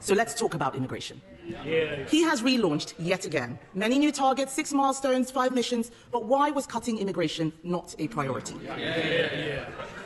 So let's talk about immigration. He has relaunched yet again. Many new targets, 6 milestones, 5 missions, but why was cutting immigration not a priority?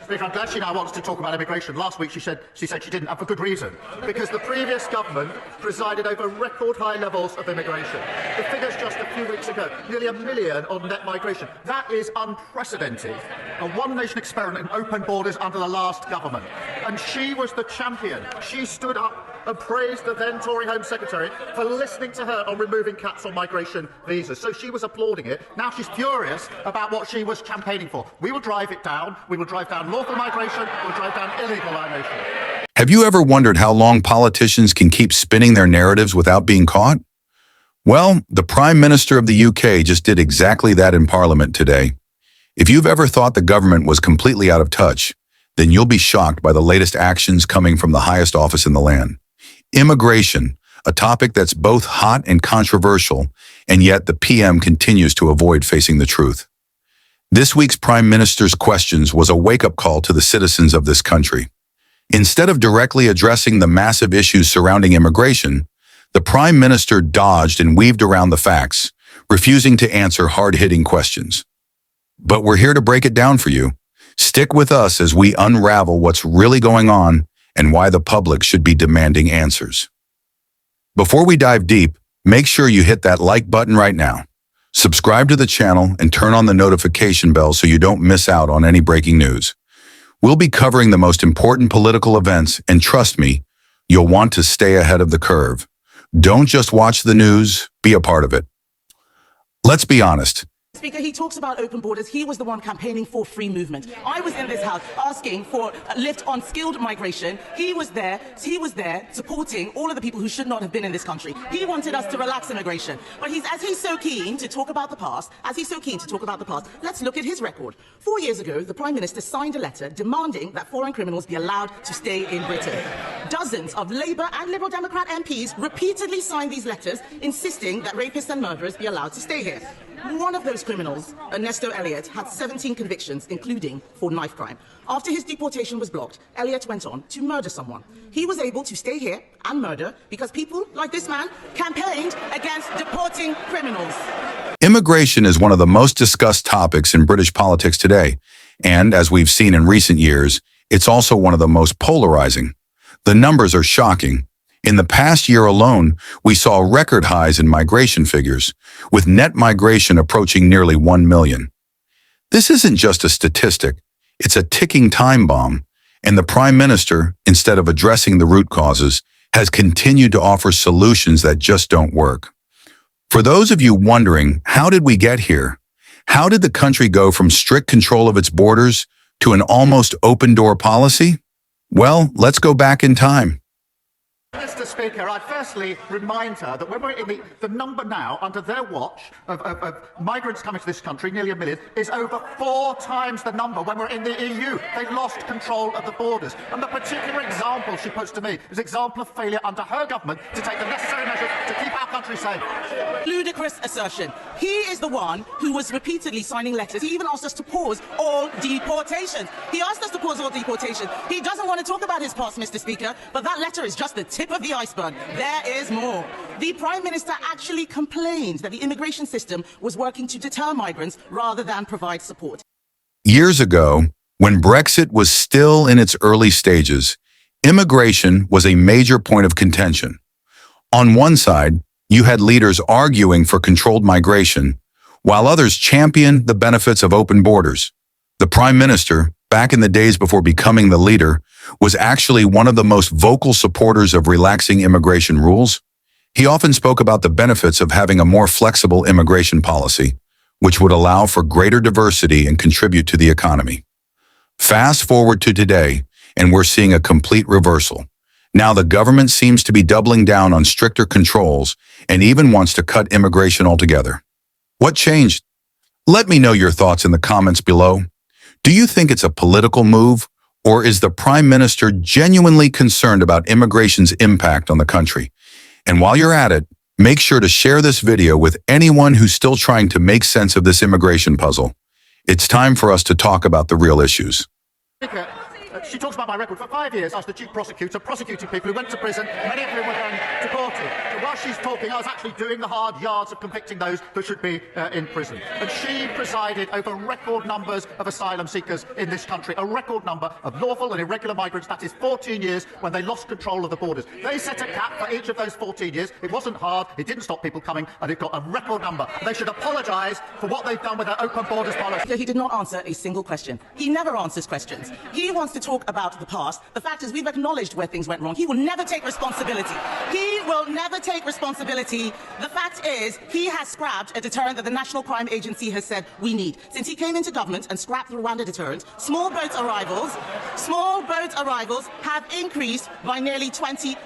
Speaker, I'm glad she now wants to talk about immigration. Last week she said she didn't, and for good reason. Because the previous government presided over record high levels of immigration. The figures just a few weeks ago, nearly 1 million on net migration. That is unprecedented. A one-nation experiment in open borders under the last government. And she was the champion. She stood up and praised the then Tory Home Secretary for listening to her on removing caps on migration visas. So she was applauding it. Now she's furious about what she was campaigning for. We will drive it down. We will drive down lawful migration. We'll drive down illegal migration. Have you ever wondered how long politicians can keep spinning their narratives without being caught? Well, the Prime Minister of the UK just did exactly that in Parliament today. If you've ever thought the government was completely out of touch, then you'll be shocked by the latest actions coming from the highest office in the land. Immigration, a topic that's both hot and controversial, and yet the PM continues to avoid facing the truth. This week's Prime Minister's questions was a wake-up call to the citizens of this country. Instead of directly addressing the massive issues surrounding immigration, the Prime Minister dodged and weaved around the facts, refusing to answer hard-hitting questions. But we're here to break it down for you. Stick with us as we unravel what's really going on and why the public should be demanding answers. Before we dive deep, make sure you hit that like button right now. Subscribe to the channel and turn on the notification bell so you don't miss out on any breaking news. We'll be covering the most important political events, and trust me, you'll want to stay ahead of the curve. Don't just watch the news, be a part of it. Let's be honest. Speaker, he talks about open borders. He was the one campaigning for free movement. I was in this house asking for a lift on skilled migration. He was there supporting all of the people who should not have been in this country. He wanted us to relax immigration. But as he's so keen to talk about the past, let's look at his record. 4 years ago, the Prime Minister signed a letter demanding that foreign criminals be allowed to stay in Britain. Dozens of Labour and Liberal Democrat MPs repeatedly signed these letters insisting that rapists and murderers be allowed to stay here. One of those criminals, Ernesto Elliott, had 17 convictions, including for knife crime. After his deportation was blocked, Elliott went on to murder someone. He was able to stay here and murder because people like this man campaigned against deporting criminals. Immigration is one of the most discussed topics in British politics today, and as we've seen in recent years, it's also one of the most polarizing. The numbers are shocking. In the past year alone, we saw record highs in migration figures, with net migration approaching nearly 1 million. This isn't just a statistic, it's a ticking time bomb, and the Prime Minister, instead of addressing the root causes, has continued to offer solutions that just don't work. For those of you wondering, how did we get here? How did the country go from strict control of its borders to an almost open-door policy? Well, let's go back in time. Mr. Speaker, I'd firstly remind her that when we're in the number now, under their watch, of migrants coming to this country, nearly 1 million, is over 4 times the number when we're in the EU. They've lost control of the borders. And the particular example she puts to me is an example of failure under her government to take the necessary measures to keep our country safe. Ludicrous assertion. He is the one who was repeatedly signing letters. He even asked us to pause all deportations. He asked us to pause all deportations. He doesn't want to talk about his past, Mr. Speaker, but that letter is just the tip of the iceberg. There is more. The Prime Minister actually complained that the immigration system was working to deter migrants rather than provide support. Years ago, when Brexit was still in its early stages, immigration was a major point of contention. On one side, you had leaders arguing for controlled migration, while others championed the benefits of open borders. The Prime Minister, back in the days before becoming the leader, was actually one of the most vocal supporters of relaxing immigration rules. He often spoke about the benefits of having a more flexible immigration policy, which would allow for greater diversity and contribute to the economy. Fast forward to today, and we're seeing a complete reversal. Now the government seems to be doubling down on stricter controls and even wants to cut immigration altogether. What changed? Let me know your thoughts in the comments below. Do you think it's a political move, or is the Prime Minister genuinely concerned about immigration's impact on the country? And while you're at it, make sure to share this video with anyone who's still trying to make sense of this immigration puzzle. It's time for us to talk about the real issues. Speaker, She talks about my record. For 5 years, I was the chief prosecutor, prosecuting people who went to prison, many of whom were then deported. So while she's talking, I was actually doing the hard yards of convicting those who should be in prison. And she presided over record numbers of asylum seekers in this country, a record number of lawful and irregular migrants. That is 14 years when they lost control of the borders. They set a cap for each of those 14 years. It wasn't hard, it didn't stop people coming, and it got a record number. And they should apologise for what they've done with their open borders policy. He did not answer a single question. He never answers questions. He wants to talk about the past. The fact is, we've acknowledged where things went wrong. He will never take responsibility. He will never take responsibility. The fact is, he has scrapped a deterrent that the National Crime Agency has said we need. Since he came into government and scrapped the Rwanda deterrent, small boat arrivals have increased by nearly 20%.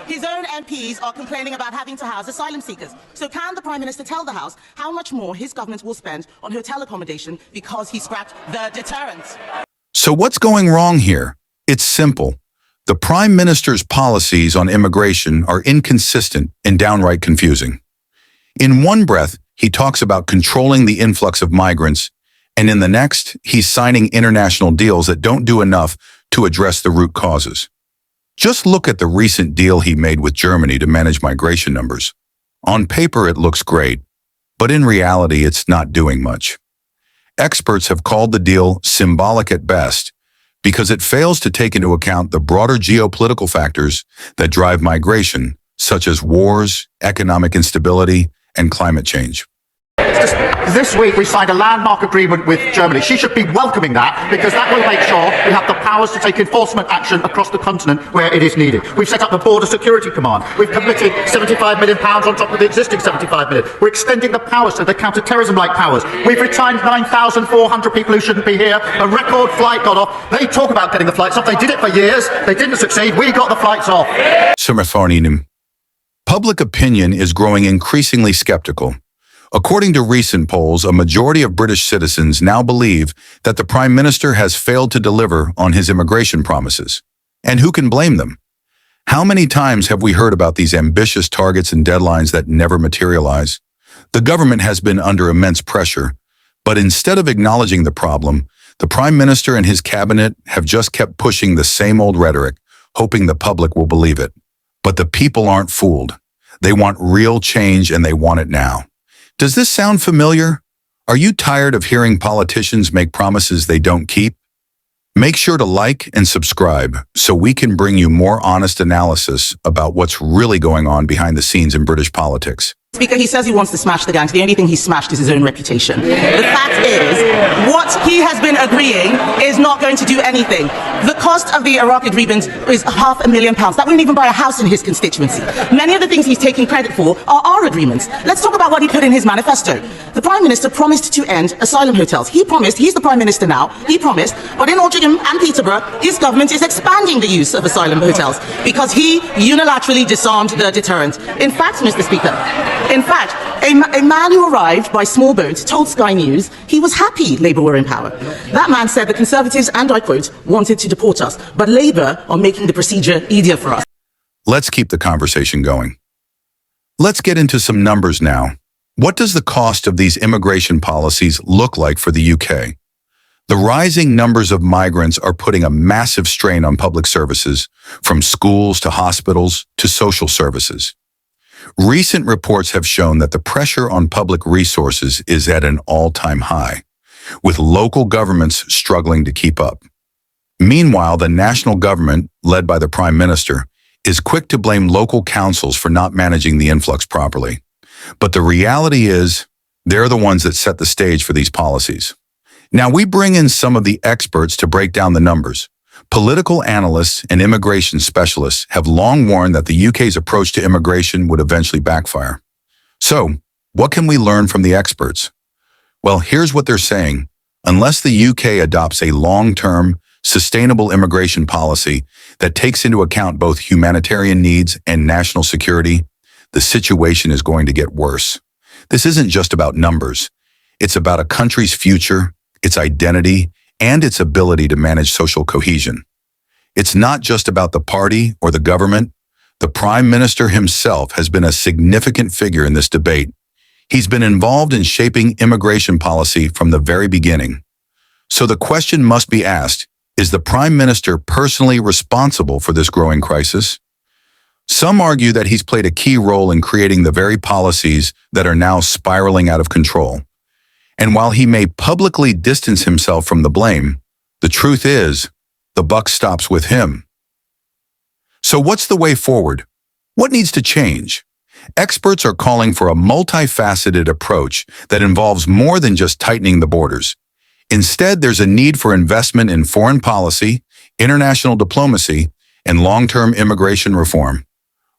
His own MPs are complaining about having to house asylum seekers. So can the Prime Minister tell the House how much more his government will spend on hotel accommodation because he scrapped the deterrent? So what's going wrong here? It's simple. The Prime Minister's policies on immigration are inconsistent and downright confusing. In one breath, he talks about controlling the influx of migrants, and in the next, he's signing international deals that don't do enough to address the root causes. Just look at the recent deal he made with Germany to manage migration numbers. On paper, it looks great, but in reality, it's not doing much. Experts have called the deal symbolic at best because it fails to take into account the broader geopolitical factors that drive migration, such as wars, economic instability, and climate change. This week we signed a landmark agreement with Germany. She should be welcoming that, because that will make sure we have the powers to take enforcement action across the continent where it is needed. We've set up the Border Security Command. We've committed £75 million on top of the existing £75 million. We're extending the powers to the counter-terrorism-like powers. We've retired 9,400 people who shouldn't be here. A record flight got off. They talk about getting the flights off. They did it for years. They didn't succeed. We got the flights off. Public opinion is growing increasingly skeptical. According to recent polls, a majority of British citizens now believe that the Prime Minister has failed to deliver on his immigration promises. And who can blame them? How many times have we heard about these ambitious targets and deadlines that never materialize? The government has been under immense pressure, but instead of acknowledging the problem, the Prime Minister and his cabinet have just kept pushing the same old rhetoric, hoping the public will believe it. But the people aren't fooled. They want real change, and they want it now. Does this sound familiar? Are you tired of hearing politicians make promises they don't keep? Make sure to like and subscribe so we can bring you more honest analysis about what's really going on behind the scenes in British politics. Speaker, he says he wants to smash the gangs. The only thing he smashed is his own reputation. The fact is, what he has been agreeing is not going to do anything. The cost of the Iraq agreement is £500,000. That wouldn't even buy a house in his constituency. Many of the things he's taking credit for are our agreements. Let's talk about what he put in his manifesto. The Prime Minister promised to end asylum hotels. He promised, he's the Prime Minister now, he promised, but in Altrincham and Peterborough, his government is expanding the use of asylum hotels because he unilaterally disarmed the deterrent. In fact, Mr. Speaker, a man who arrived by small boat told Sky News he was happy Labour were in power. That man said the Conservatives, and I quote, wanted to deport us, but Labour are making the procedure easier for us. Let's keep the conversation going. Let's get into some numbers now. What does the cost of these immigration policies look like for the UK? The rising numbers of migrants are putting a massive strain on public services, from schools to hospitals to social services. Recent reports have shown that the pressure on public resources is at an all-time high, with local governments struggling to keep up. Meanwhile, the national government, led by the Prime Minister, is quick to blame local councils for not managing the influx properly. But the reality is, they're the ones that set the stage for these policies. Now, we bring in some of the experts to break down the numbers. Political analysts and immigration specialists have long warned that the UK's approach to immigration would eventually backfire. So, what can we learn from the experts? Well, here's what they're saying. Unless the UK adopts a long-term, sustainable immigration policy that takes into account both humanitarian needs and national security, the situation is going to get worse. This isn't just about numbers. It's about a country's future, its identity, and its ability to manage social cohesion. It's not just about the party or the government. The Prime Minister himself has been a significant figure in this debate. He's been involved in shaping immigration policy from the very beginning. So the question must be asked, Is the Prime Minister personally responsible for this growing crisis? Some argue that he's played a key role in creating the very policies that are now spiraling out of control. And while he may publicly distance himself from the blame, the truth is, the buck stops with him. So what's the way forward? What needs to change? Experts are calling for a multifaceted approach that involves more than just tightening the borders. Instead, there's a need for investment in foreign policy, international diplomacy, and long-term immigration reform.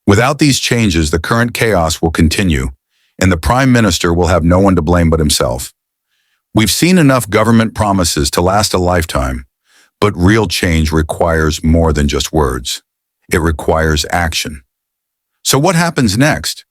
Without these changes, the current chaos will continue, and the Prime Minister will have no one to blame but himself. We've seen enough government promises to last a lifetime, but real change requires more than just words. It requires action. So what happens next?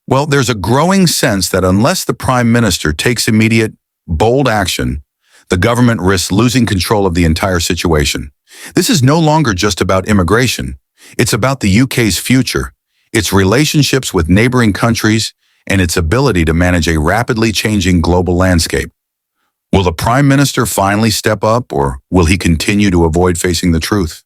Well, there's a growing sense that unless the Prime Minister takes immediate, bold action, the government risks losing control of the entire situation. This is no longer just about immigration. It's about the UK's future, its relationships with neighboring countries, and its ability to manage a rapidly changing global landscape. Will the Prime Minister finally step up, or will he continue to avoid facing the truth?